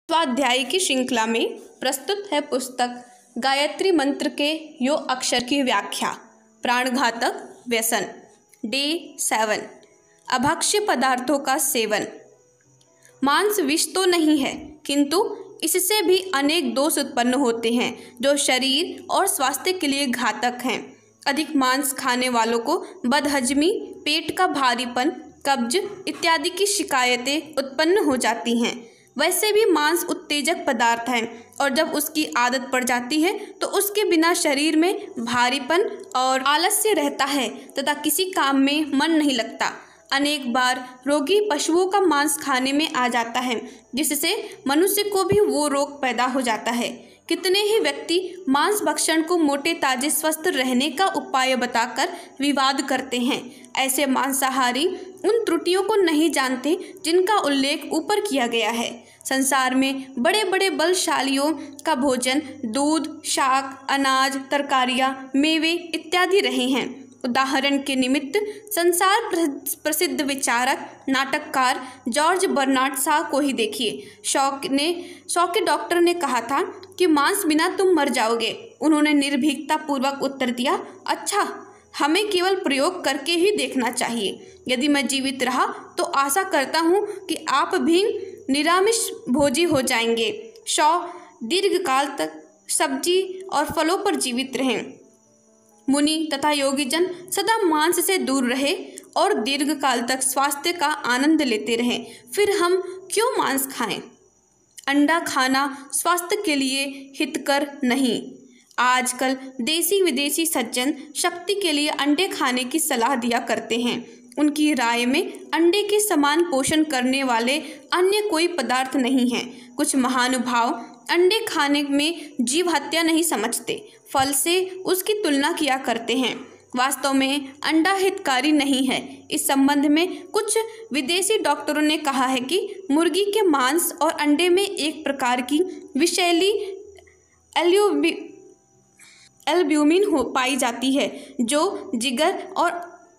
स्वाध्याय की श्रृंखला में प्रस्तुत है पुस्तक गायत्री मंत्र के यो अक्षर की व्याख्या। प्राणघातक व्यसन। डे 7। अभक्ष्य पदार्थों का सेवन। मांस विष तो नहीं है, किंतु इससे भी अनेक दोष उत्पन्न होते हैं जो शरीर और स्वास्थ्य के लिए घातक हैं। अधिक मांस खाने वालों को बदहजमी, पेट का भारीपन, कब्ज इत्यादि की शिकायतें उत्पन्न हो जाती हैं। वैसे भी मांस उत्तेजक पदार्थ है और जब उसकी आदत पड़ जाती है तो उसके बिना शरीर में भारीपन और आलस्य रहता है तथा किसी काम में मन नहीं लगता। अनेक बार रोगी पशुओं का मांस खाने में आ जाता है, जिससे मनुष्य को भी वो रोग पैदा हो जाता है। कितने ही व्यक्ति मांस भक्षण को मोटे ताजे स्वस्थ रहने का उपाय बताकर विवाद करते हैं। ऐसे मांसाहारी उन त्रुटियों को नहीं जानते जिनका उल्लेख ऊपर किया गया है। संसार में बड़े बड़े बलशालियों का भोजन दूध, शाक, अनाज, तरकारियाँ, मेवे इत्यादि रहे हैं। उदाहरण के निमित्त संसार प्रसिद्ध विचारक नाटककार जॉर्ज बर्नार्ड शॉ को ही देखिए। शॉ के डॉक्टर ने कहा था कि मांस बिना तुम मर जाओगे। उन्होंने निर्भीकता पूर्वक उत्तर दिया, अच्छा, हमें केवल प्रयोग करके ही देखना चाहिए। यदि मैं जीवित रहा तो आशा करता हूँ कि आप भी निरामिष भोजी हो जाएंगे। शॉ दीर्घकाल तक सब्जी और फलों पर जीवित रहें। मुनि तथा योगीजन सदा मांस से दूर रहे और दीर्घकाल तक स्वास्थ्य का आनंद लेते रहें। फिर हम क्यों मांस खाएं? अंडा खाना स्वास्थ्य के लिए हितकर नहीं। आजकल देसी विदेशी सज्जन शक्ति के लिए अंडे खाने की सलाह दिया करते हैं। उनकी राय में अंडे के समान पोषण करने वाले अन्य कोई पदार्थ नहीं है। कुछ महानुभाव अंडे खाने में जीव हत्या नहीं समझते, फल से उसकी तुलना किया करते हैं। वास्तव में अंडा हितकारी नहीं है। इस संबंध में कुछ विदेशी डॉक्टरों ने कहा है कि मुर्गी के मांस और अंडे में एक प्रकार की विषैली एल्ब्यूमिन पाई जाती है जो जिगर और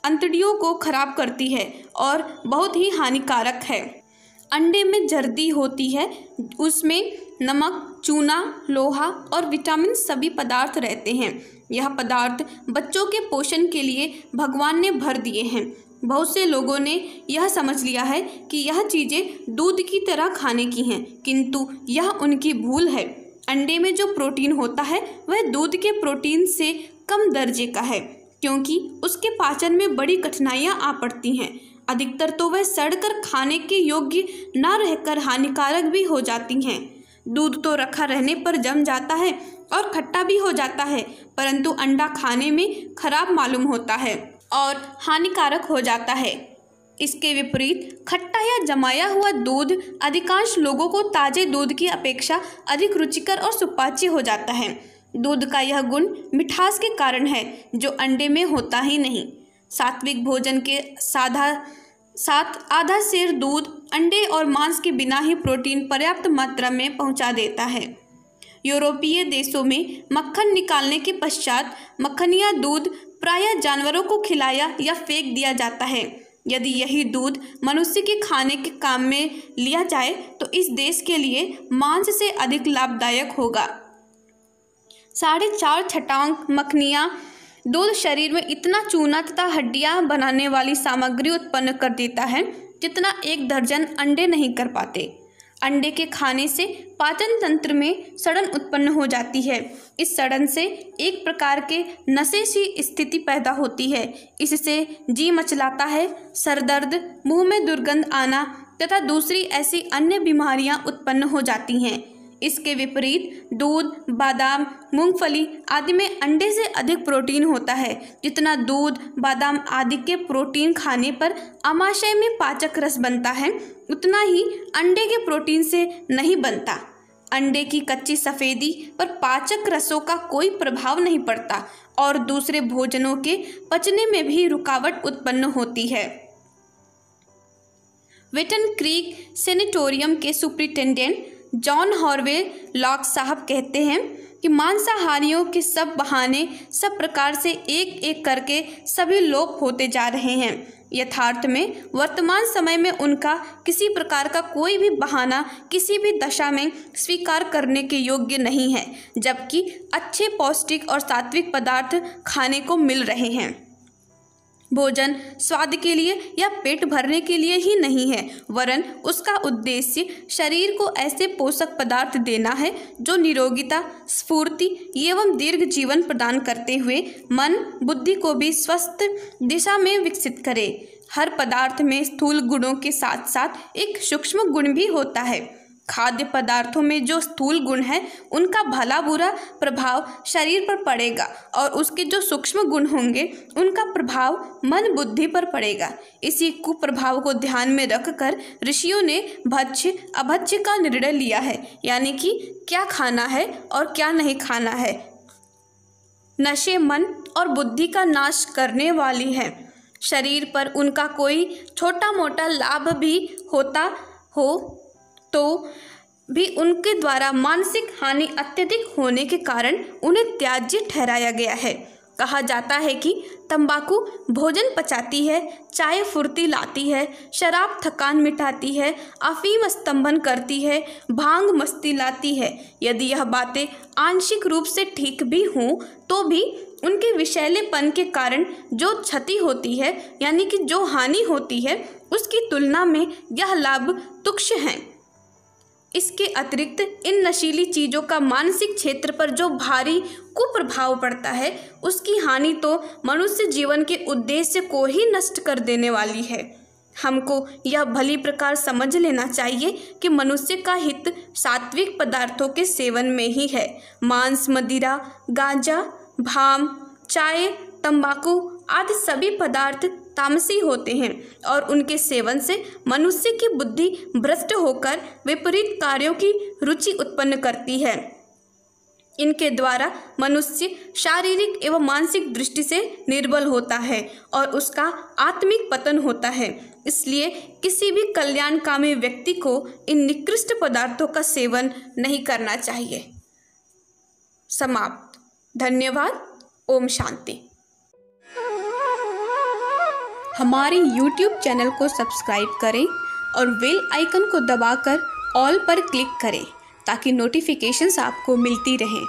अंतड़ियों को खराब करती है और बहुत ही हानिकारक है। अंडे में जर्दी होती है, उसमें नमक, चूना, लोहा और विटामिन सभी पदार्थ रहते हैं। यह पदार्थ बच्चों के पोषण के लिए भगवान ने भर दिए हैं। बहुत से लोगों ने यह समझ लिया है कि यह चीज़ें दूध की तरह खाने की हैं, किंतु यह उनकी भूल है। अंडे में जो प्रोटीन होता है वह दूध के प्रोटीन से कम दर्जे का है, क्योंकि उसके पाचन में बड़ी कठिनाइयाँ आ पड़ती हैं। अधिकतर तो वह सड़कर खाने के योग्य न रहकर हानिकारक भी हो जाती हैं। दूध तो रखा रहने पर जम जाता है और खट्टा भी हो जाता है, परंतु अंडा खाने में खराब मालूम होता है और हानिकारक हो जाता है। इसके विपरीत खट्टा या जमाया हुआ दूध अधिकांश लोगों को ताजे दूध की अपेक्षा अधिक रुचिकर और सुपाच्य हो जाता है। दूध का यह गुण मिठास के कारण है जो अंडे में होता ही नहीं। सात्विक भोजन के साथ आधा सेर दूध अंडे और मांस के बिना ही प्रोटीन पर्याप्त मात्रा में पहुंचा देता है। यूरोपीय देशों में मक्खन निकालने के पश्चात मक्खनिया दूध प्रायः जानवरों को खिलाया या फेंक दिया जाता है। यदि यही दूध मनुष्य के खाने के काम में लिया जाए तो इस देश के लिए मांस से अधिक लाभदायक होगा। 4.5 छटांक मक्खनियाँ दूध शरीर में इतना चूना तथा हड्डियाँ बनाने वाली सामग्री उत्पन्न कर देता है जितना 1 दर्जन अंडे नहीं कर पाते। अंडे के खाने से पाचन तंत्र में सड़न उत्पन्न हो जाती है। इस सड़न से एक प्रकार के नशे सी स्थिति पैदा होती है। इससे जी मचलाता है, सरदर्द, मुंह में दुर्गंध आना तथा दूसरी ऐसी अन्य बीमारियां उत्पन्न हो जाती हैं। इसके विपरीत दूध, बादाम, मूंगफली आदि में अंडे से अधिक प्रोटीन होता है। जितना दूध, बादाम आदि के प्रोटीन खाने पर आमाशय में पाचक रस बनता है, उतना ही अंडे के प्रोटीन से नहीं बनता। अंडे की कच्ची सफ़ेदी पर पाचक रसों का कोई प्रभाव नहीं पड़ता और दूसरे भोजनों के पचने में भी रुकावट उत्पन्न होती है। वेटन क्रीक सेनेटोरियम के सुपरिटेंडेंट जॉन हॉर्वे लॉक साहब कहते हैं कि मांसाहारियों के सब बहाने सब प्रकार से एक एक करके सभी लोप होते जा रहे हैं। यथार्थ में वर्तमान समय में उनका किसी प्रकार का कोई भी बहाना किसी भी दशा में स्वीकार करने के योग्य नहीं है, जबकि अच्छे पौष्टिक और सात्विक पदार्थ खाने को मिल रहे हैं। भोजन स्वाद के लिए या पेट भरने के लिए ही नहीं है, वरन उसका उद्देश्य शरीर को ऐसे पोषक पदार्थ देना है जो निरोगिता, स्फूर्ति एवं दीर्घ जीवन प्रदान करते हुए मन बुद्धि को भी स्वस्थ दिशा में विकसित करे। हर पदार्थ में स्थूल गुणों के साथ साथ एक सूक्ष्म गुण भी होता है। खाद्य पदार्थों में जो स्थूल गुण है उनका भला बुरा प्रभाव शरीर पर पड़ेगा और उसके जो सूक्ष्म गुण होंगे उनका प्रभाव मन बुद्धि पर पड़ेगा। इसी कुप्रभाव को ध्यान में रखकर ऋषियों ने भक्ष्य अभक्ष्य का निर्णय लिया है, यानी कि क्या खाना है और क्या नहीं खाना है। नशे मन और बुद्धि का नाश करने वाली हैं। शरीर पर उनका कोई छोटा मोटा लाभ भी होता हो तो भी उनके द्वारा मानसिक हानि अत्यधिक होने के कारण उन्हें त्याज्य ठहराया गया है। कहा जाता है कि तंबाकू भोजन पचाती है, चाय फुर्ती लाती है, शराब थकान मिटाती है, अफीम स्तंभन करती है, भांग मस्ती लाती है। यदि यह बातें आंशिक रूप से ठीक भी हों तो भी उनके विषैलेपन के कारण जो क्षति होती है, यानी कि जो हानि होती है, उसकी तुलना में यह लाभ तुच्छ हैं। इसके अतिरिक्त इन नशीली चीज़ों का मानसिक क्षेत्र पर जो भारी कुप्रभाव पड़ता है उसकी हानि तो मनुष्य जीवन के उद्देश्य को ही नष्ट कर देने वाली है। हमको यह भली प्रकार समझ लेना चाहिए कि मनुष्य का हित सात्विक पदार्थों के सेवन में ही है। मांस, मदिरा, गांजा, भांग, चाय, तंबाकू आदि सभी पदार्थ तामसी होते हैं और उनके सेवन से मनुष्य की बुद्धि भ्रष्ट होकर विपरीत कार्यों की रुचि उत्पन्न करती है। इनके द्वारा मनुष्य शारीरिक एवं मानसिक दृष्टि से निर्बल होता है और उसका आत्मिक पतन होता है। इसलिए किसी भी कल्याणकामी व्यक्ति को इन निकृष्ट पदार्थों का सेवन नहीं करना चाहिए। समाप्त। धन्यवाद। ओम शांति। हमारे YouTube चैनल को सब्सक्राइब करें और बेल आइकन को दबाकर ऑल पर क्लिक करें ताकि नोटिफिकेशंस आपको मिलती रहें।